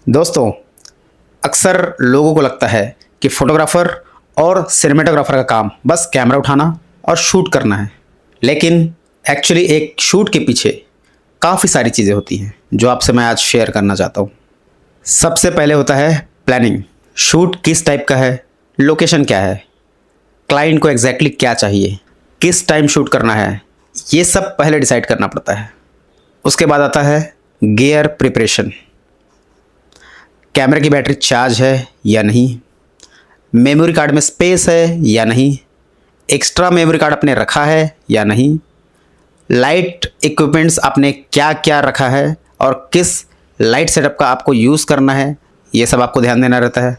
दोस्तों, अक्सर लोगों को लगता है कि फोटोग्राफर और सिनेमेटोग्राफर का काम बस कैमरा उठाना और शूट करना है। लेकिन एक्चुअली एक शूट के पीछे काफ़ी सारी चीज़ें होती हैं जो आपसे मैं आज शेयर करना चाहता हूँ। सबसे पहले होता है प्लानिंग। शूट किस टाइप का है, लोकेशन क्या है, क्लाइंट को एग्जैक्टली क्या चाहिए, किस टाइम शूट करना है, ये सब पहले डिसाइड करना पड़ता है। उसके बाद आता है गियर प्रिपरेशन। कैमरे की बैटरी चार्ज है या नहीं, मेमोरी कार्ड में स्पेस है या नहीं, एक्स्ट्रा मेमोरी कार्ड आपने रखा है या नहीं, लाइट इक्विपमेंट्स आपने क्या क्या रखा है और किस लाइट सेटअप का आपको यूज़ करना है, ये सब आपको ध्यान देना रहता है।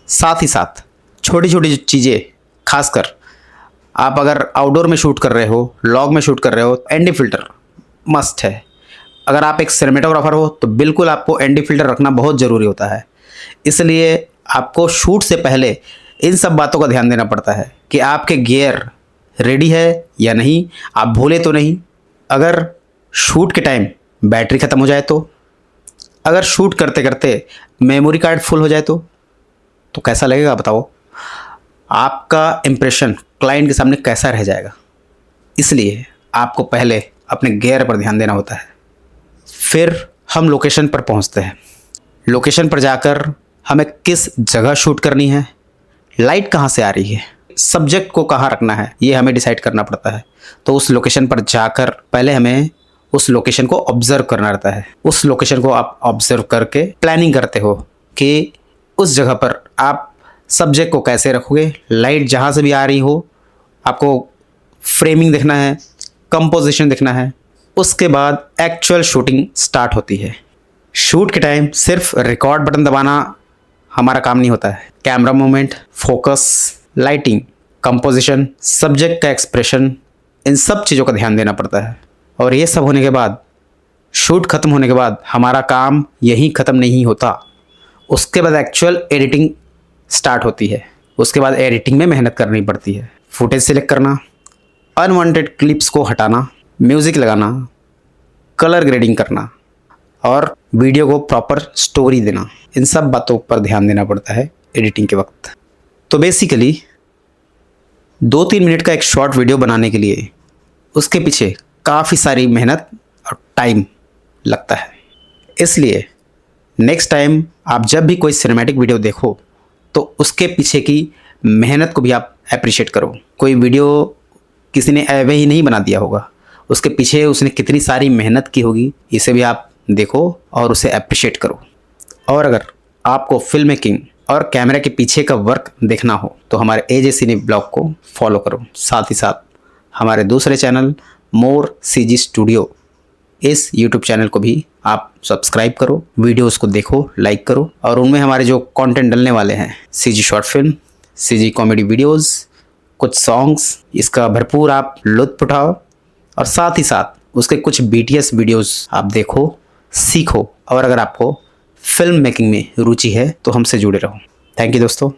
साथ ही साथ छोटी छोटी जो चीज़ें, खासकर आप अगर आउटडोर में शूट कर रहे हो, लॉग में शूट कर रहे हो, एनडी फिल्टर मस्ट है। अगर आप एक सिनेमेटोग्राफर हो तो बिल्कुल आपको एनडी फिल्टर रखना बहुत ज़रूरी होता है। इसलिए आपको शूट से पहले इन सब बातों का ध्यान देना पड़ता है कि आपके गियर रेडी है या नहीं, आप भूले तो नहीं। अगर शूट के टाइम बैटरी ख़त्म हो जाए तो, अगर शूट करते करते मेमोरी कार्ड फुल हो जाए तो कैसा लगेगा बताओ? आपका इम्प्रेशन क्लाइंट के सामने कैसा रह जाएगा? इसलिए आपको पहले अपने गियर पर ध्यान देना होता है। फिर हम लोकेशन पर पहुंचते हैं। लोकेशन पर जाकर हमें किस जगह शूट करनी है, लाइट कहाँ से आ रही है, सब्जेक्ट को कहाँ रखना है, ये हमें डिसाइड करना पड़ता है। तो उस लोकेशन पर जाकर पहले हमें उस लोकेशन को ऑब्ज़र्व करना रहता है। उस लोकेशन को आप ऑब्ज़र्व करके प्लानिंग करते हो कि उस जगह पर आप सब्जेक्ट को कैसे रखोगे। लाइट जहाँ से भी आ रही हो, आपको फ्रेमिंग देखना है, कंपोजिशन देखना है। उसके बाद एक्चुअल शूटिंग स्टार्ट होती है। शूट के टाइम सिर्फ रिकॉर्ड बटन दबाना हमारा काम नहीं होता है। Camera movement, focus, lighting, composition, subject का एक्सप्रेशन, इन सब चीज़ों का ध्यान देना पड़ता है। और ये सब होने के बाद, शूट ख़त्म होने के बाद हमारा काम यहीं ख़त्म नहीं होता। उसके बाद एक्चुअल एडिटिंग स्टार्ट होती है। उसके बाद एडिटिंग में मेहनत करनी पड़ती है। फुटेज सिलेक्ट करना, अनवांटेड क्लिप्स को हटाना, म्यूज़िक लगाना, कलर ग्रेडिंग करना और वीडियो को प्रॉपर स्टोरी देना, इन सब बातों पर ध्यान देना पड़ता है एडिटिंग के वक्त। तो बेसिकली 2-3 मिनट का एक शॉर्ट वीडियो बनाने के लिए उसके पीछे काफ़ी सारी मेहनत और टाइम लगता है। इसलिए नेक्स्ट टाइम आप जब भी कोई सिनेमैटिक वीडियो देखो तो उसके पीछे की मेहनत को भी आप अप्रिशिएट करो। कोई वीडियो किसी ने ऐवे ही नहीं बना दिया होगा, उसके पीछे उसने कितनी सारी मेहनत की होगी, इसे भी आप देखो और उसे अप्रिशिएट करो। और अगर आपको फिल्म मेकिंग और कैमरा के पीछे का वर्क देखना हो तो हमारे एजे सिने ब्लॉग को फॉलो करो। साथ ही साथ हमारे दूसरे चैनल मोर सीजी स्टूडियो, इस यूट्यूब चैनल को भी आप सब्सक्राइब करो, वीडियोस को देखो, लाइक करो। और उनमें हमारे जो कंटेंट डलने वाले हैं, CG short film, CG comedy videos, कुछ सॉन्ग्स, इसका भरपूर आप लुत्फ़ उठाओ। और साथ ही साथ उसके कुछ BTS वीडियोस आप देखो, सीखो। और अगर आपको फिल्म मेकिंग में रुचि है तो हमसे जुड़े रहो। थैंक यू दोस्तों।